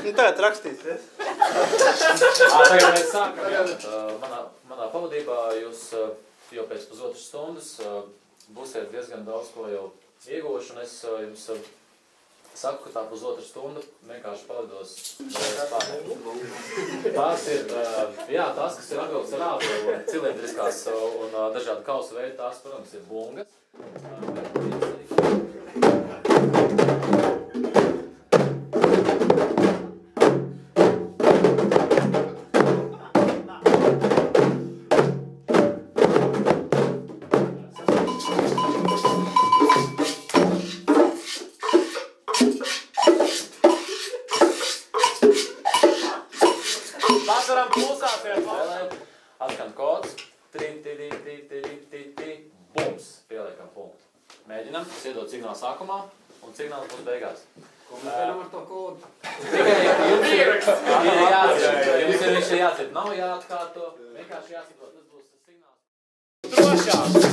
Nu, tagad rakstīsies. Tagad mēs sākam. Manā pavadībā jūs jau pēc pusotras stundas būsiet diezgan daudz ko jau ieguvuši, un es jums saku, ka tā pusotra stunda vienkārši pavados tās ir, tās, kas ir atvilkts ar ātru, cilindriskās un dažādi kausu veidi, tās, protams, ir bungas. Vasaram pulsāties, atskan kods, bums, pieliekam punktu. Mēģinam, es iedod signālu sākumā un signālu būs beigās. Ko mēs varam ar to kodu? Jums ir jāatcīt, nav jāatkārto, vienkārši jāatcīt, tas būs signāls. Drošāk!